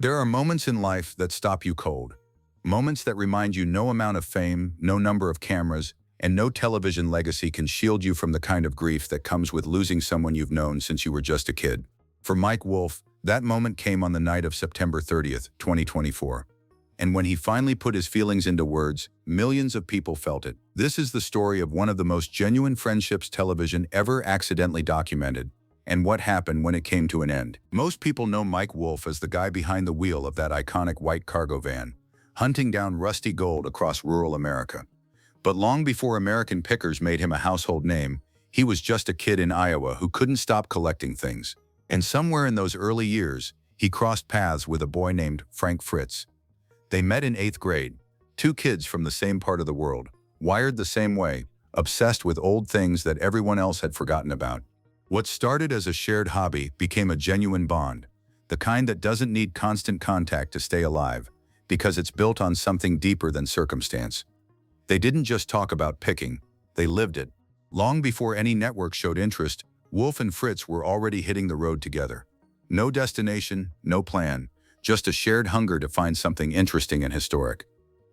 There are moments in life that stop you cold. Moments that remind you no amount of fame, no number of cameras, and no television legacy can shield you from the kind of grief that comes with losing someone you've known since you were just a kid. For Mike Wolfe, that moment came on the night of September 30th, 2024. And when he finally put his feelings into words, millions of people felt it. This is the story of one of the most genuine friendships television ever accidentally documented, and what happened when it came to an end. Most people know Mike Wolfe as the guy behind the wheel of that iconic white cargo van, hunting down rusty gold across rural America. But long before American pickers made him a household name, he was just a kid in Iowa who couldn't stop collecting things. And somewhere in those early years, he crossed paths with a boy named Fritz. They met in 8th grade, two kids from the same part of the world, wired the same way, obsessed with old things that everyone else had forgotten about. What started as a shared hobby became a genuine bond, the kind that doesn't need constant contact to stay alive, because it's built on something deeper than circumstance. They didn't just talk about picking, they lived it. Long before any network showed interest, Wolfe and Fritz were already hitting the road together. No destination, no plan, just a shared hunger to find something interesting and historic.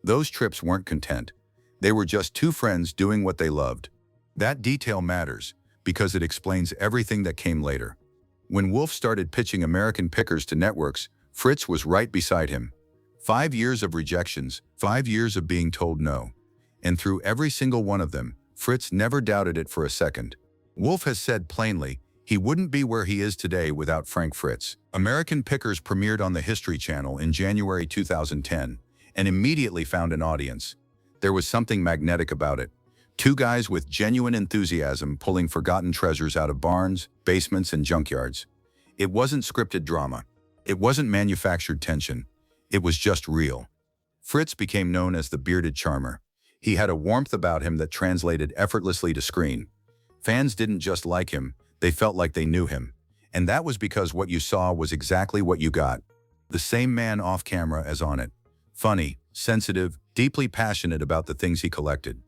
Those trips weren't content. They were just two friends doing what they loved. That detail matters, because it explains everything that came later. When Wolfe started pitching American pickers to networks, Fritz was right beside him. 5 years of rejections, 5 years of being told no. And through every single one of them, Fritz never doubted it for a second. Wolfe has said plainly, he wouldn't be where he is today without Fritz. American Pickers premiered on the History Channel in January 2010 and immediately found an audience. There was something magnetic about it. Two guys with genuine enthusiasm pulling forgotten treasures out of barns, basements, and junkyards. It wasn't scripted drama. It wasn't manufactured tension. It was just real. Fritz became known as the bearded charmer. He had a warmth about him that translated effortlessly to screen. Fans didn't just like him, they felt like they knew him. And that was because what you saw was exactly what you got. The same man off camera as on it. Funny, sensitive, deeply passionate about the things he collected.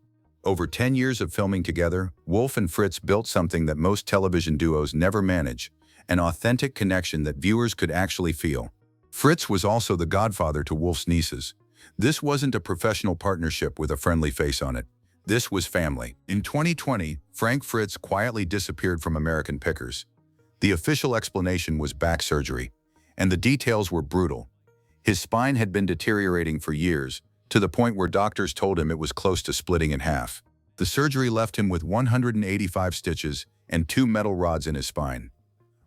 Over 10 years of filming together, Wolfe and Fritz built something that most television duos never manage, an authentic connection that viewers could actually feel. Fritz was also the godfather to Wolfe's nieces. This wasn't a professional partnership with a friendly face on it. This was family. In 2020, Fritz quietly disappeared from American Pickers. The official explanation was back surgery, and the details were brutal. His spine had been deteriorating for years, to the point where doctors told him it was close to splitting in half. The surgery left him with 185 stitches and 2 metal rods in his spine.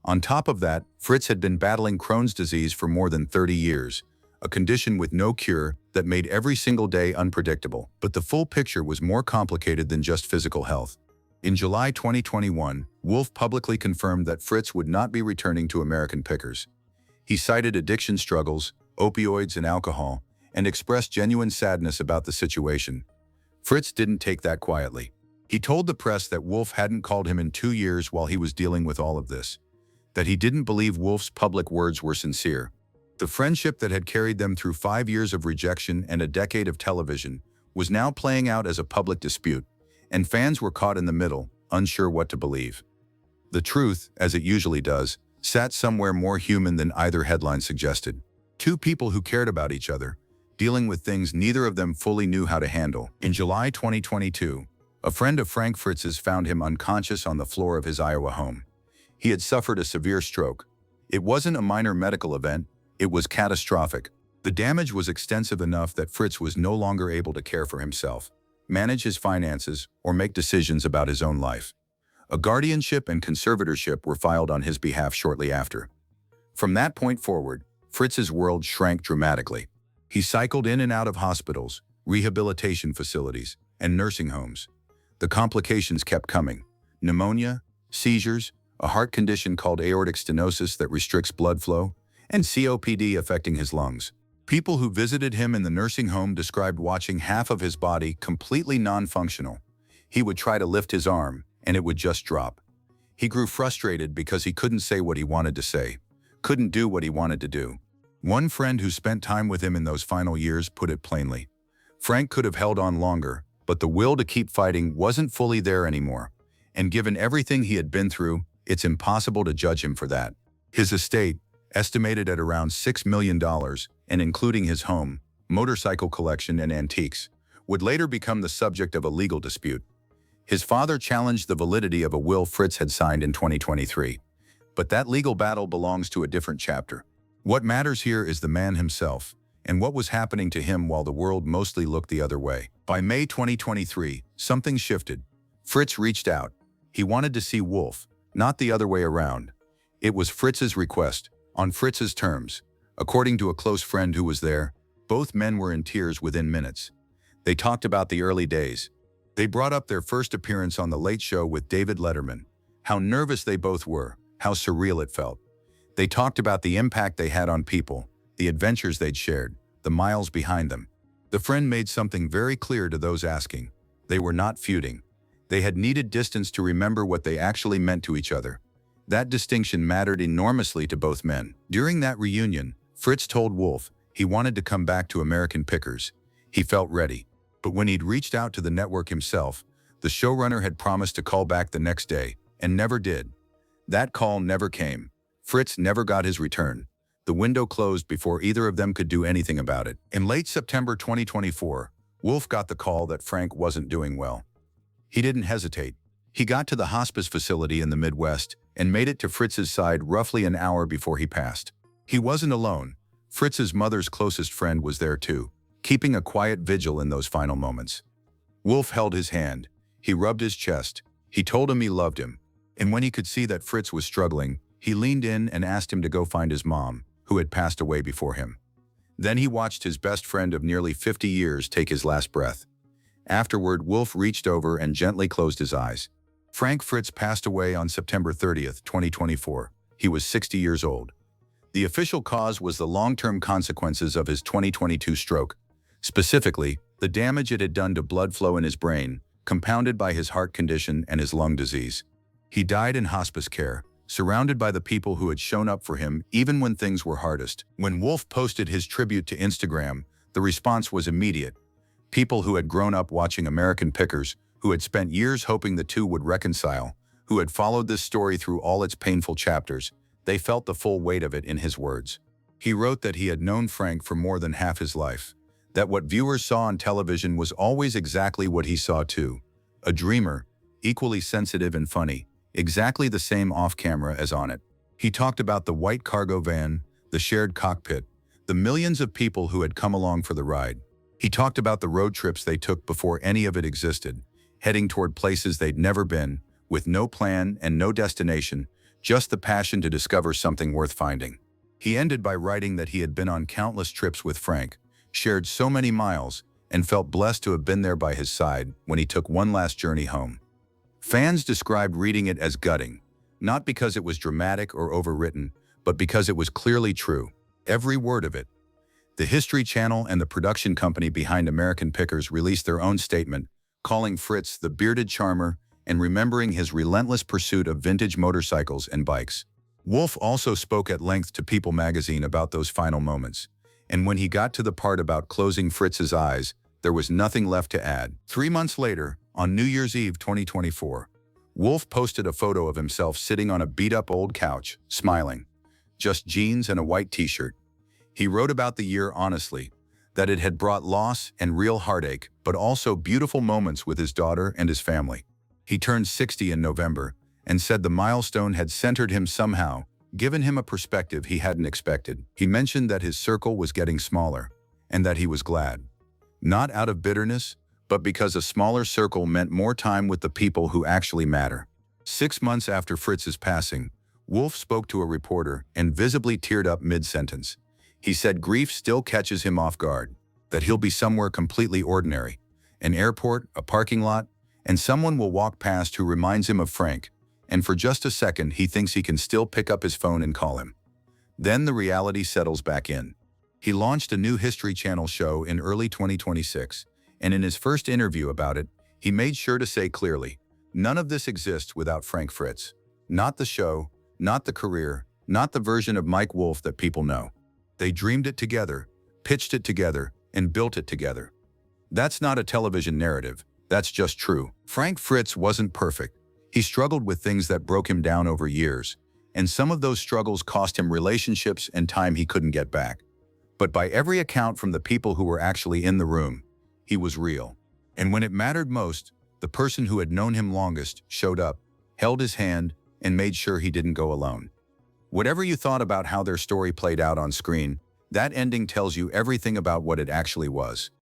On top of that, Fritz had been battling Crohn's disease for more than 30 years, a condition with no cure that made every single day unpredictable. But the full picture was more complicated than just physical health. In July 2021, Wolfe publicly confirmed that Fritz would not be returning to American Pickers. He cited addiction struggles, opioids, and alcohol, and expressed genuine sadness about the situation. Fritz didn't take that quietly. He told the press that Wolfe hadn't called him in 2 years while he was dealing with all of this, that he didn't believe Wolfe's public words were sincere. The friendship that had carried them through 5 years of rejection and a decade of television was now playing out as a public dispute, and fans were caught in the middle, unsure what to believe. The truth, as it usually does, sat somewhere more human than either headline suggested. Two people who cared about each other, dealing with things neither of them fully knew how to handle. In July 2022, a friend of Fritz's found him unconscious on the floor of his Iowa home. He had suffered a severe stroke. It wasn't a minor medical event, it was catastrophic. The damage was extensive enough that Fritz was no longer able to care for himself, manage his finances, or make decisions about his own life. A guardianship and conservatorship were filed on his behalf shortly after. From that point forward, Fritz's world shrank dramatically. He cycled in and out of hospitals, rehabilitation facilities, and nursing homes. The complications kept coming. Pneumonia, seizures, a heart condition called aortic stenosis that restricts blood flow, and COPD affecting his lungs. People who visited him in the nursing home described watching half of his body completely non-functional. He would try to lift his arm, and it would just drop. He grew frustrated because he couldn't say what he wanted to say, couldn't do what he wanted to do. One friend who spent time with him in those final years put it plainly. Frank could have held on longer, but the will to keep fighting wasn't fully there anymore. And given everything he had been through, it's impossible to judge him for that. His estate, estimated at around $6 million, and including his home, motorcycle collection, and antiques, would later become the subject of a legal dispute. His father challenged the validity of a will Fritz had signed in 2023. But that legal battle belongs to a different chapter. What matters here is the man himself, and what was happening to him while the world mostly looked the other way. By May 2023, something shifted. Fritz reached out. He wanted to see Wolfe, not the other way around. It was Fritz's request, on Fritz's terms. According to a close friend who was there, both men were in tears within minutes. They talked about the early days. They brought up their first appearance on The Late Show with David Letterman, how nervous they both were, how surreal it felt. They talked about the impact they had on people, the adventures they'd shared, the miles behind them. The friend made something very clear to those asking. They were not feuding. They had needed distance to remember what they actually meant to each other. That distinction mattered enormously to both men. During that reunion, Fritz told Wolfe he wanted to come back to American Pickers. He felt ready. But when he'd reached out to the network himself, the showrunner had promised to call back the next day, and never did. That call never came. Fritz never got his return. The window closed before either of them could do anything about it. In late September 2024, Wolfe got the call that Frank wasn't doing well. He didn't hesitate. He got to the hospice facility in the Midwest and made it to Fritz's side roughly an hour before he passed. He wasn't alone. Fritz's mother's closest friend was there too, keeping a quiet vigil in those final moments. Wolfe held his hand. He rubbed his chest. He told him he loved him. And when he could see that Fritz was struggling, he leaned in and asked him to go find his mom, who had passed away before him. Then he watched his best friend of nearly 50 years take his last breath. Afterward, Wolfe reached over and gently closed his eyes. Frank Fritz passed away on September 30th, 2024. He was 60 years old. The official cause was the long-term consequences of his 2022 stroke. Specifically, the damage it had done to blood flow in his brain, compounded by his heart condition and his lung disease. He died in hospice care, surrounded by the people who had shown up for him even when things were hardest. When Wolfe posted his tribute to Instagram, the response was immediate. People who had grown up watching American Pickers, who had spent years hoping the two would reconcile, who had followed this story through all its painful chapters, they felt the full weight of it in his words. He wrote that he had known Frank for more than half his life, that what viewers saw on television was always exactly what he saw too. A dreamer, equally sensitive and funny, exactly the same off-camera as on it. He talked about the white cargo van, the shared cockpit, the millions of people who had come along for the ride. He talked about the road trips they took before any of it existed, heading toward places they'd never been, with no plan and no destination, just the passion to discover something worth finding. He ended by writing that he had been on countless trips with Frank, shared so many miles, and felt blessed to have been there by his side when he took one last journey home. Fans described reading it as gutting, not because it was dramatic or overwritten, but because it was clearly true. Every word of it. The History Channel and the production company behind American Pickers released their own statement, calling Fritz the bearded charmer and remembering his relentless pursuit of vintage motorcycles and bikes. Wolfe also spoke at length to People magazine about those final moments, and when he got to the part about closing Fritz's eyes, there was nothing left to add. 3 months later, on New Year's Eve 2024, Wolfe posted a photo of himself sitting on a beat-up old couch, smiling. Just jeans and a white t-shirt. He wrote about the year honestly, that it had brought loss and real heartache, but also beautiful moments with his daughter and his family. He turned 60 in November and said the milestone had centered him somehow, given him a perspective he hadn't expected. He mentioned that his circle was getting smaller and that he was glad. Not out of bitterness, but because a smaller circle meant more time with the people who actually matter. 6 months after Fritz's passing, Wolfe spoke to a reporter and visibly teared up mid-sentence. He said grief still catches him off guard, that he'll be somewhere completely ordinary, an airport, a parking lot, and someone will walk past who reminds him of Frank, and for just a second he thinks he can still pick up his phone and call him. Then the reality settles back in. He launched a new History Channel show in early 2026, and in his first interview about it, he made sure to say clearly, none of this exists without Frank Fritz. Not the show, not the career, not the version of Mike Wolfe that people know. They dreamed it together, pitched it together, and built it together. That's not a television narrative, that's just true. Frank Fritz wasn't perfect. He struggled with things that broke him down over years, and some of those struggles cost him relationships and time he couldn't get back. But by every account from the people who were actually in the room, he was real. And when it mattered most, the person who had known him longest showed up, held his hand, and made sure he didn't go alone. Whatever you thought about how their story played out on screen, that ending tells you everything about what it actually was.